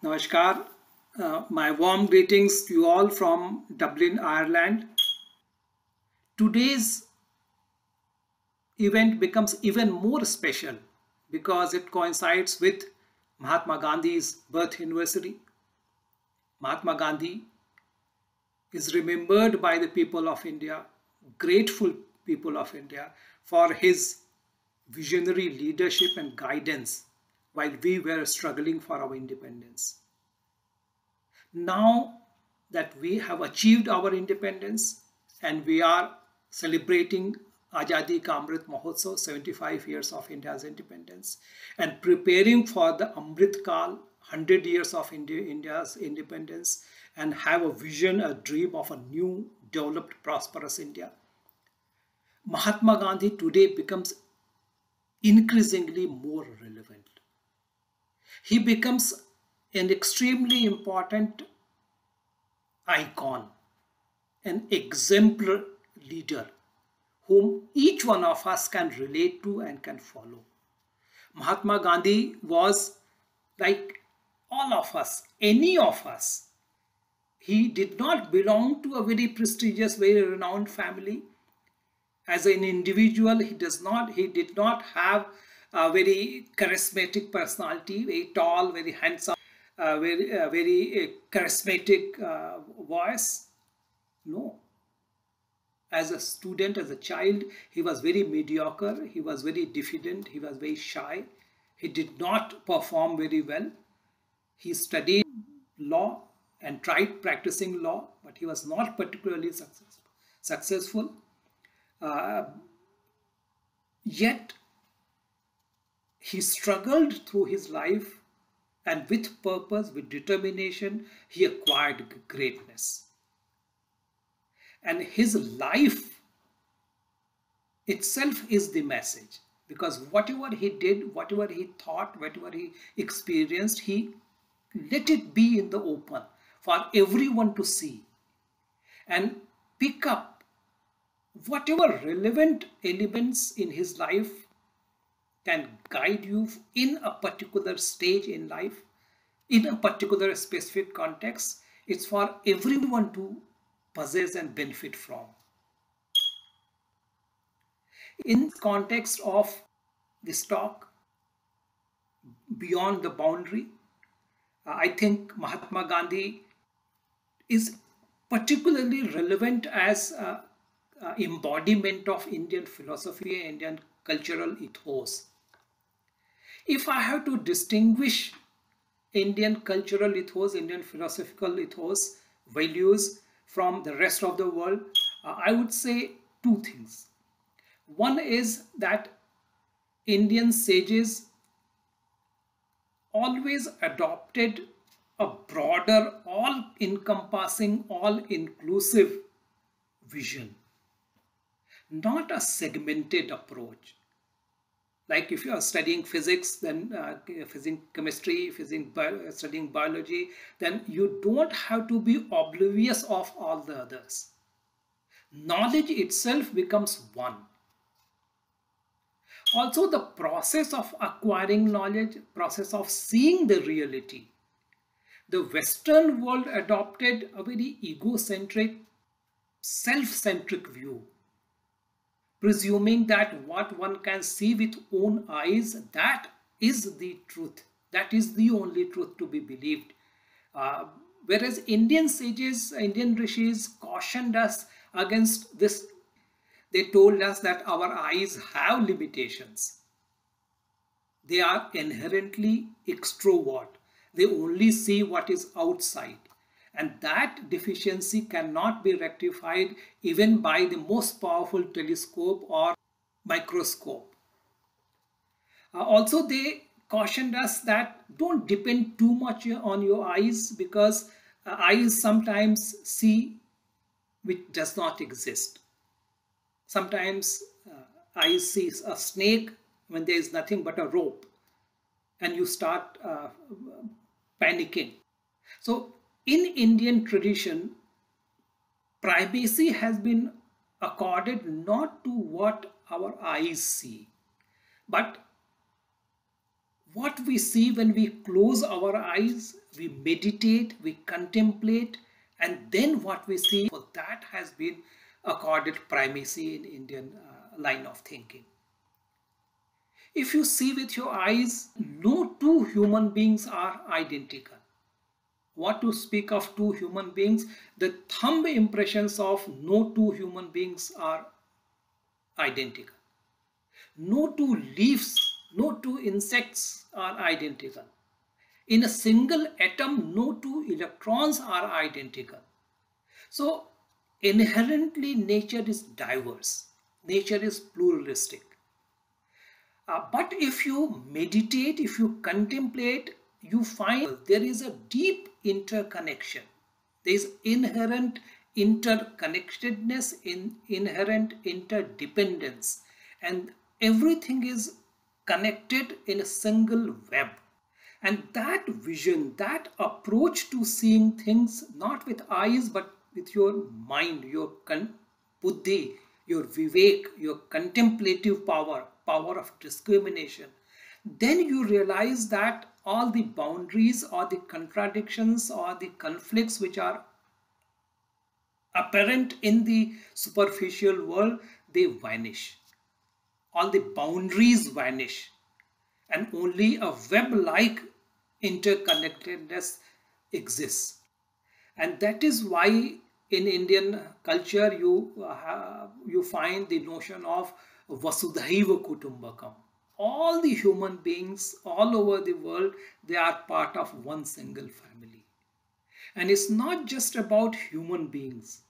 Namaskar. My warm greetings to you all from Dublin, Ireland. Today's event becomes even more special because it coincides with Mahatma Gandhi's birth anniversary. Mahatma Gandhi is remembered by the people of India, grateful people of India, for his visionary leadership and guidance while we were struggling for our independence. Now that we have achieved our independence and we are celebrating Azadi Ka Amrit Mahotsav, 75 years of India's independence, and preparing for the Amrit Kal, 100 years of India's independence, and have a vision, a dream of a new, developed, prosperous India. Mahatma Gandhi today becomes increasingly more relevant. He becomes an extremely important icon, an exemplar leader whom each one of us can relate to and can follow. Mahatma Gandhi was like all of us, any of us. He did not belong to a very prestigious, very renowned family. As an individual, he did not have a very charismatic personality, very tall, very handsome, very charismatic voice. No. As a student, as a child, he was very mediocre, he was very diffident, he was very shy. He did not perform very well. He studied law and tried practicing law, but he was not particularly successful. Yet, he struggled through his life, and with purpose, with determination, he acquired greatness. And his life itself is the message, because whatever he did, whatever he thought, whatever he experienced, he let it be in the open for everyone to see and pick up whatever relevant elements in his life can guide you in a particular stage in life, in a particular specific context. It's for everyone to possess and benefit from. In context of this talk, beyond the boundary, I think Mahatma Gandhi is particularly relevant as embodiment of Indian philosophy and Indian cultural ethos. If I have to distinguish Indian cultural ethos, Indian philosophical ethos, values from the rest of the world, I would say two things. One is that Indian sages always adopted a broader, all-encompassing, all-inclusive vision, not a segmented approach. Like if you are studying physics, then chemistry, studying biology, then you don't have to be oblivious of all the others. Knowledge itself becomes one. Also, the process of acquiring knowledge, process of seeing the reality. The Western world adopted a very egocentric, self-centric view, presuming that what one can see with own eyes, that is the truth. That is the only truth to be believed. Whereas Indian sages, Indian rishis cautioned us against this. They told us that our eyes have limitations. They are inherently extrovert. They only see what is outside. And that deficiency cannot be rectified even by the most powerful telescope or microscope. Also, they cautioned us that don't depend too much on your eyes, because eyes sometimes see which does not exist. Sometimes eyes see a snake when there is nothing but a rope, and you start panicking. So in Indian tradition, primacy has been accorded not to what our eyes see, but What we see when we close our eyes, we meditate, we contemplate, and then what we see, for that has been accorded primacy in Indian line of thinking. If you see with your eyes, no two human beings are identical. What to speak of two human beings? The thumb impressions of no two human beings are identical. No two leaves, no two insects are identical. In a single atom, no two electrons are identical. So inherently nature is diverse. Nature is pluralistic. But if you meditate, if you contemplate, you find there is a deep interconnection. There is inherent interconnectedness, inherent interdependence, and everything is connected in a single web. And that vision, that approach to seeing things not with eyes but with your mind, your buddhi, your vivek, your contemplative power, power of discrimination, then you realize that all the boundaries or the contradictions or the conflicts which are apparent in the superficial world, they vanish. All the boundaries vanish, and only a web-like interconnectedness exists. And that is why in Indian culture you find the notion of Vasudhaiva Kutumbakam. All the human beings all over the world, they are part of one single family. And it's not just about human beings,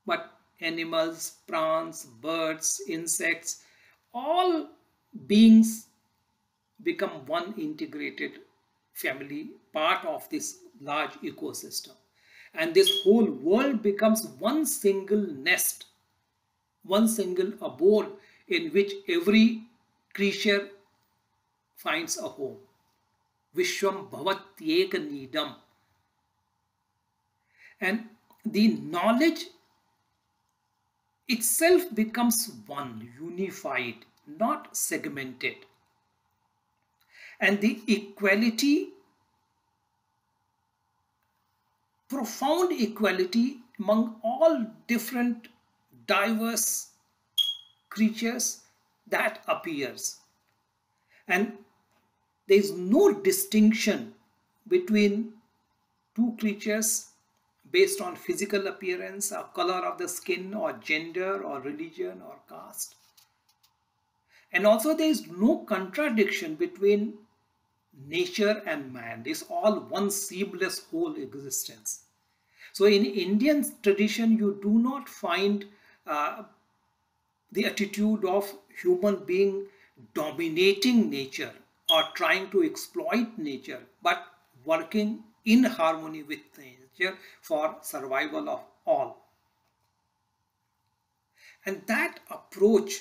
but animals, plants, birds, insects, all beings become one integrated family, part of this large ecosystem. And this whole world becomes one single nest, one single abode in which every creature finds a home. Vishwam Bhavatyeka Nidam. And the knowledge itself becomes one, unified, not segmented. And the equality, profound equality among all different diverse creatures, that appears. And there is no distinction between two creatures based on physical appearance or color of the skin or gender or religion or caste. And also there is no contradiction between nature and man. It's all one seamless whole existence. So in Indian tradition, you do not find the attitude of human being dominating nature or trying to exploit nature, but working in harmony with nature for survival of all. And that approach,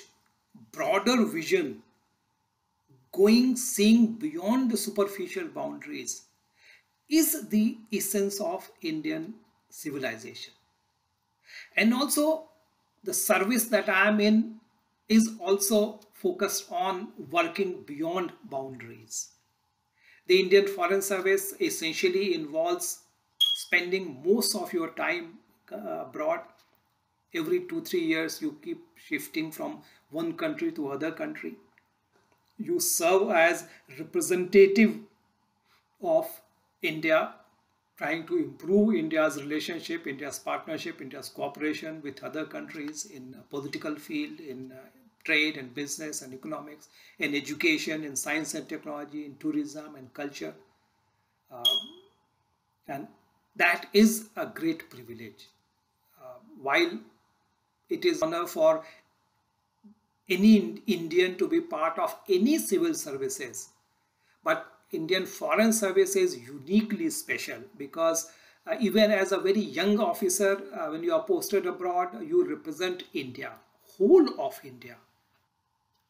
broader vision, seeing beyond the superficial boundaries, is the essence of Indian civilization. And also the service that I am in is also focused on working beyond boundaries. The Indian Foreign Service essentially involves spending most of your time abroad. Every 2-3 years you keep shifting from one country to other country. You serve as representative of India, trying to improve India's relationship, India's partnership, India's cooperation with other countries in political field, in trade and business and economics, in education, in science and technology, in tourism and culture. And that is a great privilege. While it is an honor for any Indian to be part of any civil services, but Indian Foreign Service is uniquely special because even as a very young officer, when you are posted abroad, you represent India, whole of India.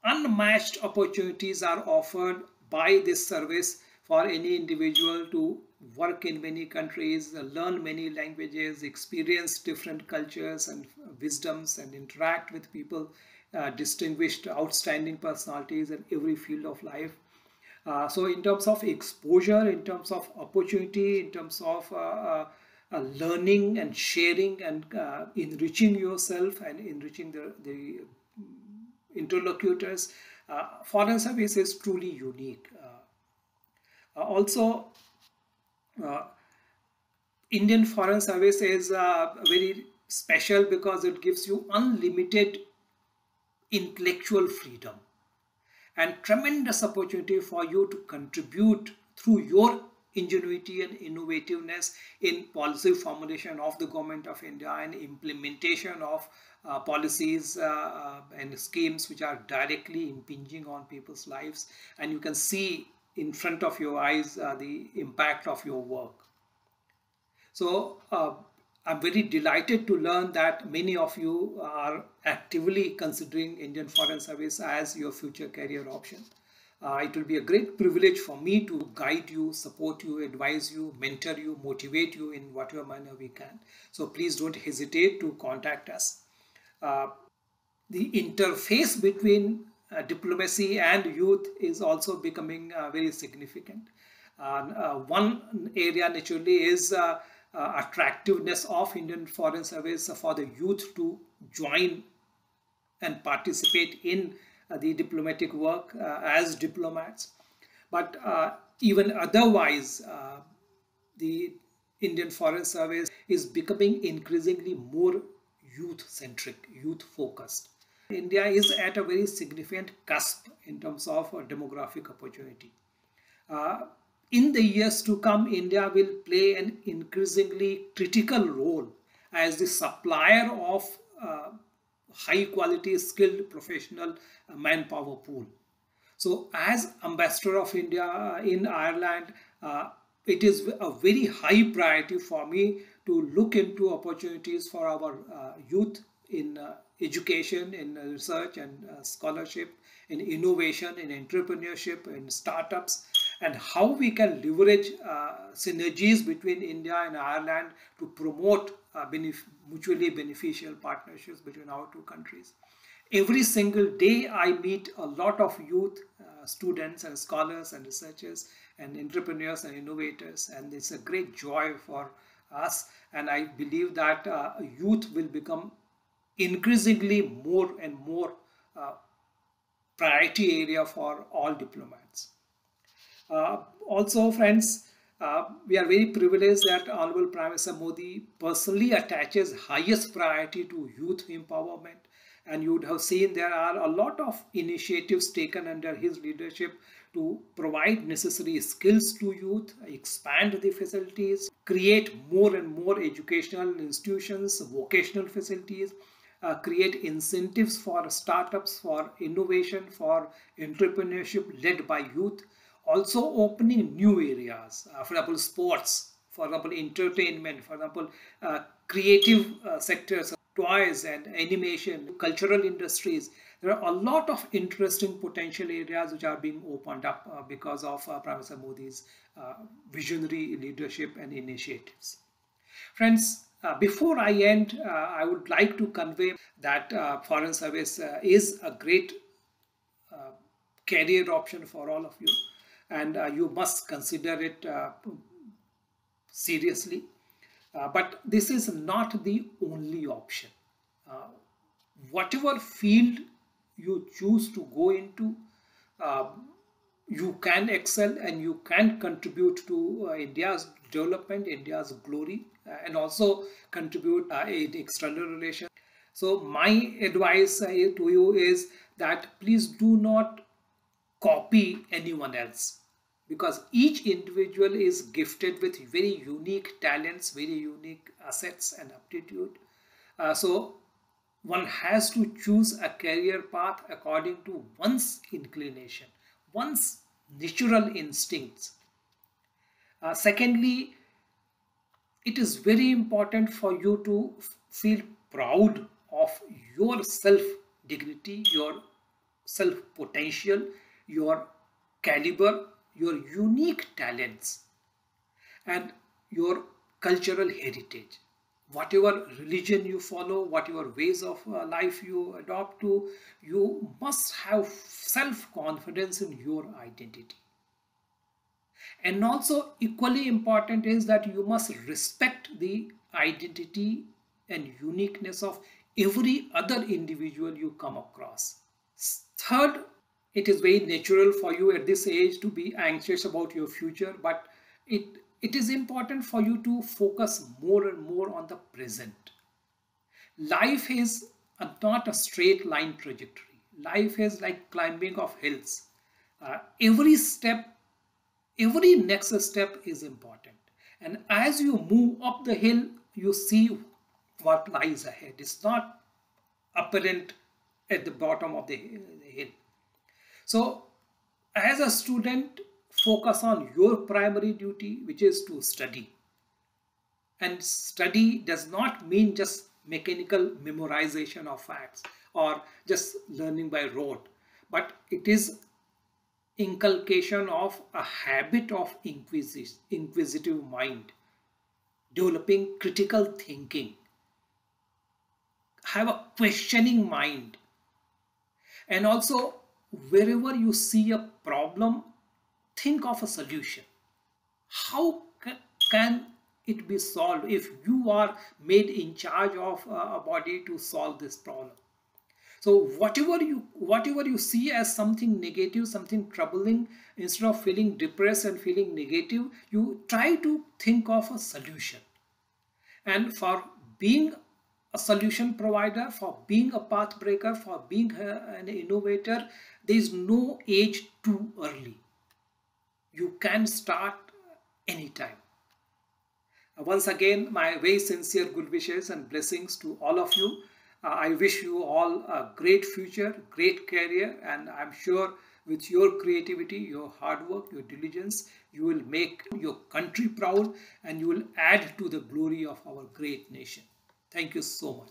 Unmatched opportunities are offered by this service for any individual to work in many countries, learn many languages, experience different cultures and wisdoms, and interact with people, distinguished, outstanding personalities in every field of life. So in terms of exposure, in terms of opportunity, in terms of learning and sharing and enriching yourself and enriching the interlocutors, foreign service is truly unique. Also, Indian Foreign Service is very special because it gives you unlimited intellectual freedom and tremendous opportunity for you to contribute through your ingenuity and innovativeness in policy formulation of the government of India and implementation of policies and schemes which are directly impinging on people's lives, and you can see in front of your eyes the impact of your work. So I'm very delighted to learn that many of you are actively considering Indian Foreign Service as your future career option. It will be a great privilege for me to guide you, support you, advise you, mentor you, motivate you in whatever manner we can. So please don't hesitate to contact us. The interface between diplomacy and youth is also becoming very significant. One area naturally is attractiveness of Indian Foreign Service for the youth to join and participate in the diplomatic work as diplomats. But even otherwise, the Indian Foreign Service is becoming increasingly more youth-centric, youth-focused. India is at a very significant cusp in terms of demographic opportunity. In the years to come, India will play an increasingly critical role as the supplier of high quality skilled professional manpower pool. So as ambassador of India in Ireland, it is a very high priority for me to look into opportunities for our youth in education, in research and scholarship, in innovation, in entrepreneurship, in startups, and how we can leverage synergies between India and Ireland to promote mutually beneficial partnerships between our two countries. Every single day I meet a lot of youth students and scholars and researchers and entrepreneurs and innovators, and it's a great joy for us, and I believe that youth will become increasingly more and more priority area for all diplomats. Also, friends, we are very privileged that Honorable Prime Minister Modi personally attaches highest priority to youth empowerment. And you would have seen there are a lot of initiatives taken under his leadership to provide necessary skills to youth, expand the facilities, create more and more educational institutions, vocational facilities, create incentives for startups, for innovation, for entrepreneurship led by youth. Also opening new areas, for example, sports, for example, entertainment, for example, creative sectors, toys and animation, cultural industries. There are a lot of interesting potential areas which are being opened up because of Prime Minister Modi's visionary leadership and initiatives. Friends, before I end, I would like to convey that Foreign Service is a great career option for all of you, and you must consider it seriously. But this is not the only option. Whatever field you choose to go into, you can excel and you can contribute to India's development, India's glory, and also contribute in external relations. So my advice to you is that please do not copy anyone else, because each individual is gifted with very unique talents, very unique assets and aptitude. So one has to choose a career path according to one's inclination, one's natural instincts. Secondly, it is very important for you to feel proud of your self dignity, your self potential, your caliber, your unique talents, and your cultural heritage. Whatever religion you follow, whatever ways of life you adopt to, you must have self-confidence in your identity. And also equally important is that you must respect the identity and uniqueness of every other individual you come across. Third, it is very natural for you at this age to be anxious about your future, but it is important for you to focus more and more on the present. Life is not a straight line trajectory. Life is like climbing of hills. Every step, every next step is important. And as you move up the hill, you see what lies ahead. It's not apparent at the bottom of the hill. So, as a student, focus on your primary duty, which is to study. And study does not mean just mechanical memorization of facts or just learning by rote, but it is inculcation of a habit of inquisitive mind, developing critical thinking, have a questioning mind, and also wherever you see a problem, think of a solution. How can it be solved if you are made in charge of a body to solve this problem? So whatever you see as something negative, something troubling, instead of feeling depressed and feeling negative, you try to think of a solution. And for being a solution provider, for being a path breaker, for being an innovator, there is no age too early. You can start anytime. Once again, my very sincere good wishes and blessings to all of you. I wish you all a great future, great career, and I'm sure with your creativity, your hard work, your diligence, you will make your country proud and you will add to the glory of our great nation. Thank you so much.